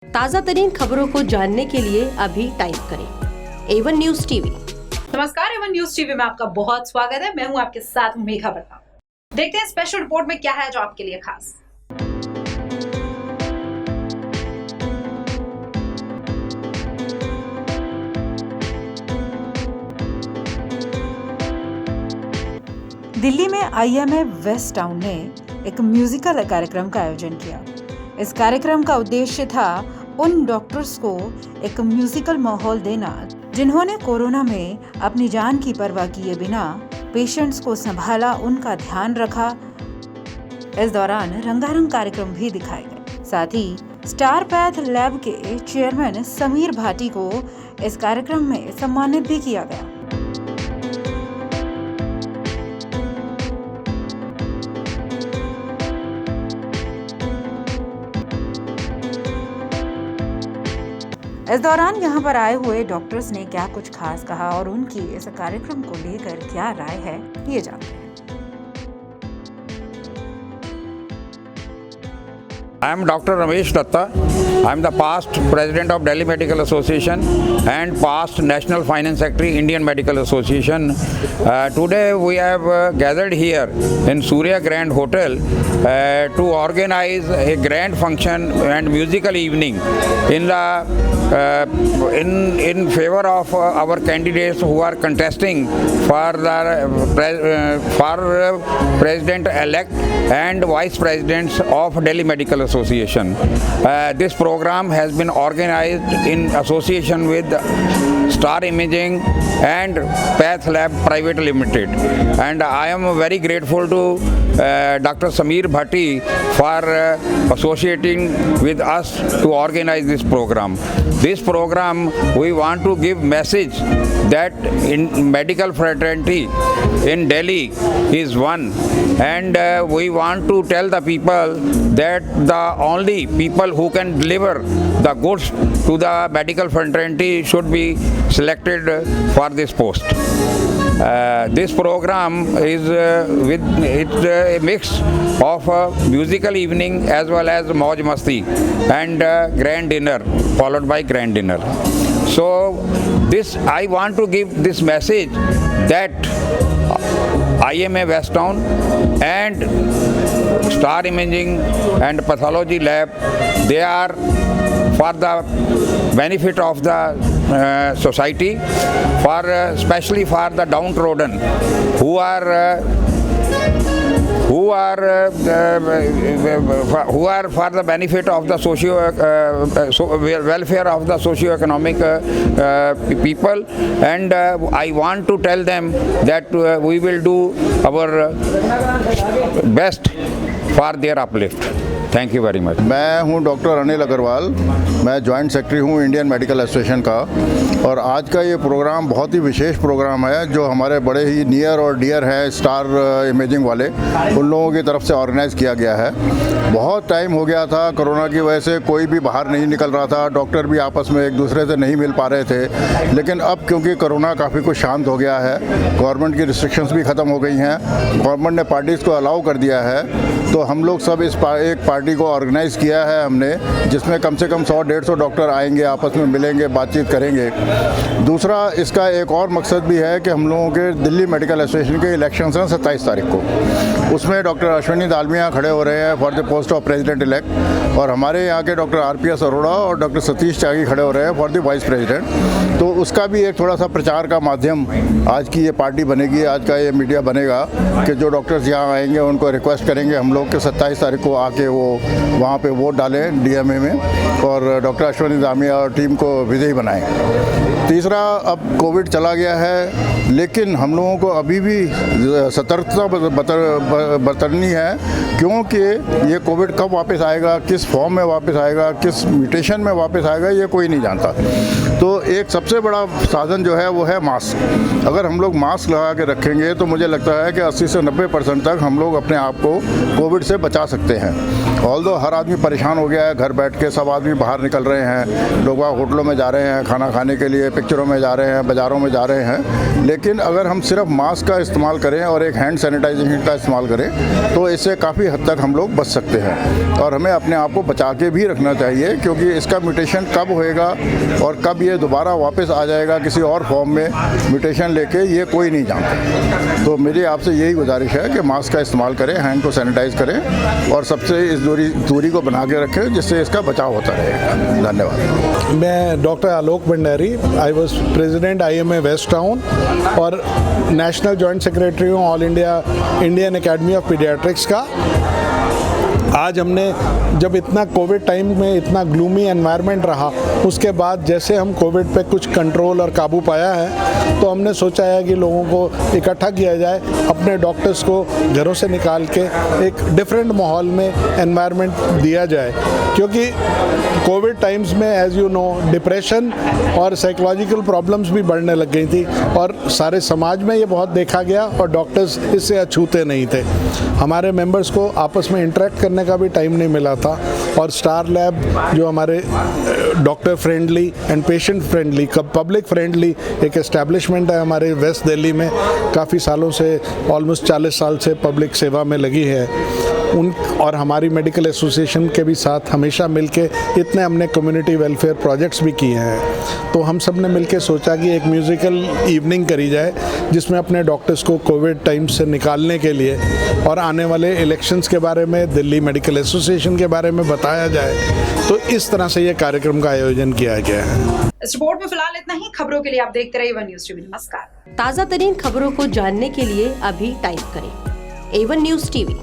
ताज़ा तरीन खबरों को जानने के लिए अभी टाइप करें A1 न्यूज़ टीवी। नमस्कार, A1 न्यूज़ टीवी में आपका बहुत स्वागत है। मैं हूं आपके साथ मेघा वर्मा। देखते हैं स्पेशल रिपोर्ट में क्या है जो आपके लिए खास। दिल्ली में IMA वेस्ट टाउन ने एक म्यूजिकल कार्यक्रम का आयोजन किया। इस कार्यक्रम का उद्देश्य था उन डॉक्टर्स को एक म्यूजिकल माहौल देना जिन्होंने कोरोना में अपनी जान की परवाह किए बिना पेशेंट्स को संभाला, उनका ध्यान रखा। इस दौरान रंगारंग कार्यक्रम भी दिखाए गए। साथ ही स्टार पैथ लैब के चेयरमैन समीर भाटी को इस कार्यक्रम में सम्मानित भी किया गया। इस दौरान यहाँ पर आए हुए डॉक्टर्स ने क्या कुछ खास कहा और उनकी इस कार्यक्रम को लेकर क्या राय है, ये जानते हैं। I am Dr. Ramesh Datta. I am the past President of Delhi Medical Association and past National Finance Secretary, Indian Medical Association. Today we have gathered here in Surya Grand Hotel to organize a grand function and musical evening in favor of our candidates who are contesting for President-elect and Vice Presidents of Delhi Medical Association. This program has been organized in association with Star Imaging and Path Lab Private Limited, and I am very grateful to Dr. Sameer Bhatti for associating with us to organize this program. This program, we want to give message that in medical fraternity in Delhi is one, and we want to tell the people that the only people who can deliver the goods to the medical fraternity should be selected for this post. This program is it's a mix of musical evening as well as Mauj Masti and grand dinner followed by grand dinner. So this I want to give this message that IMA West Town and Star Imaging and Pathology Lab, they are for the benefit of the society, for especially for the downtrodden who are for the benefit of the welfare of the socio-economic people, and I want to tell them that we will do our best for their uplift. Thank you very much. मैं हूं doctor Anil Agarwal, मैं joint secretary हूं Indian medical association का, और आज का ये programme बहुत ही विशेष प्रोग्राम है जो हमारे बड़े ही नियर और डियर हैं स्टार इमेजिंग वाले, उन लोगों की तरफ से ऑर्गेनाइज़ किया गया है। बहुत टाइम हो गया था, कोरोना की वजह से कोई भी बाहर नहीं निकल रहा था, डॉक्टर भी आपस में एक दूसरे से नहीं मिल पा रहे थे, लेकिन अब क्योंकि कोरोना काफ़ी कुछ शांत हो गया है, गवर्नमेंट की रिस्ट्रिक्शंस भी ख़त्म हो गई हैं, गवर्नमेंट ने पार्टीज़ को अलाउ कर दिया है, तो हम लोग सब इस एक पार्टी को ऑर्गेनाइज़ किया है हमने, जिसमें कम से कम 100-150 डॉक्टर आएंगे, आपस में मिलेंगे, बातचीत करेंगे। दूसरा, इसका एक और मकसद भी है कि हम लोगों के दिल्ली मेडिकल एसोसिएशन के इलेक्शंस हैं 27 तारीख को, उसमें डॉक्टर अश्विनी दालमिया खड़े हो रहे हैं for the post of president elect, और हमारे यहाँ के डॉक्टर RPS अरोड़ा और डॉक्टर सतीश त्यागी खड़े हो रहे हैं फॉर द वाइस प्रेसिडेंट। तो उसका भी एक थोड़ा सा प्रचार का माध्यम आज की ये पार्टी बनेगी, आज का ये मीडिया बनेगा कि जो डॉक्टर्स यहाँ आएंगे उनको रिक्वेस्ट करेंगे हम लोग कि 27 तारीख को आके वो वहाँ पे वोट डालें DMA में, और डॉक्टर अश्विनी दालमिया और टीम को विजयी बनाएं। तीसरा, अब कोविड चला गया है, लेकिन हम लोगों को अभी भी सतर्कता बरतनी है, क्योंकि ये कोविड कब वापस आएगा, किस फॉर्म में वापस आएगा, किस म्यूटेशन में वापस आएगा, ये कोई नहीं जानता। तो एक सबसे बड़ा साधन जो है वो है मास्क। अगर हम लोग मास्क लगा के रखेंगे तो मुझे लगता है कि 80 से 90% तक हम लोग अपने आप को कोविड से बचा सकते हैं। ऑल्दो हर आदमी परेशान हो गया है, घर बैठ के सब आदमी बाहर निकल रहे हैं, लोग होटलों में जा रहे हैं खाना खाने के लिए, पिक्चरों में जा रहे हैं, बाज़ारों में जा रहे हैं, लेकिन अगर हम सिर्फ मास्क का इस्तेमाल करें और एक हैंड सैनिटाइजेशन का इस्तेमाल करें तो इससे काफ़ी हद तक हम लोग बच सकते हैं। और हमें अपने आप को बचा के भी रखना चाहिए, क्योंकि इसका म्यूटेशन कब होएगा और कब ये दोबारा वापस आ जाएगा किसी और फॉर्म में म्यूटेशन लेके, ये कोई नहीं जानता। तो मेरी आपसे यही गुजारिश है कि मास्क का इस्तेमाल करें, हैंड को सैनिटाइज करें और सबसे इस दूरी को बना के रखें, जिससे इसका बचाव होता रहेगा। धन्यवाद। मैं doctor Alok Bhandari, I was president IMA west town और नेशनल जॉइंट सेक्रेटरी हूँ all India Indian academy of pediatrics का। आज हमने जब इतना कोविड टाइम में इतना ग्लूमी एनवायरनमेंट रहा, उसके बाद जैसे हम कोविड पे कुछ कंट्रोल और काबू पाया है, तो हमने सोचा है कि लोगों को इकट्ठा किया जाए, अपने डॉक्टर्स को घरों से निकाल के एक डिफरेंट माहौल में एनवायरनमेंट दिया जाए, क्योंकि कोविड टाइम्स में एज यू नो डिप्रेशन और साइकोलॉजिकल प्रॉब्लम्स भी बढ़ने लग गई थी और सारे समाज में ये बहुत देखा गया और डॉक्टर्स इससे अछूते नहीं थे। हमारे मेंबर्स को आपस में इंटरेक्ट करने का भी टाइम नहीं मिला था और स्टार लैब जो हमारे doctor friendly and patient friendly public friendly एक एस्टैब्लिशमेंट है हमारे वेस्ट दिल्ली में, काफ़ी सालों से ऑलमोस्ट 40 साल से पब्लिक सेवा में लगी है उन, और हमारी मेडिकल एसोसिएशन के भी साथ हमेशा मिलके इतने हमने कम्युनिटी वेलफेयर प्रोजेक्ट्स भी किए हैं। तो हम सब ने मिलके सोचा कि एक म्यूज़िकल इवनिंग करी जाए, जिसमें अपने डॉक्टर्स को कोविड टाइम से निकालने के लिए और आने वाले इलेक्शंस के बारे में, दिल्ली मेडिकल एसोसिएशन के बारे में बताया जाए। तो इस तरह से ये कार्यक्रम का आयोजन किया गया है। इस रिपोर्ट में फिलहाल इतना ही। खबरों के लिए आप देखते रहिए A1 न्यूज़ टीवी। नमस्कार। ताज़ा तरीन खबरों को जानने के लिए अभी टाइप करें A1 न्यूज़ टीवी।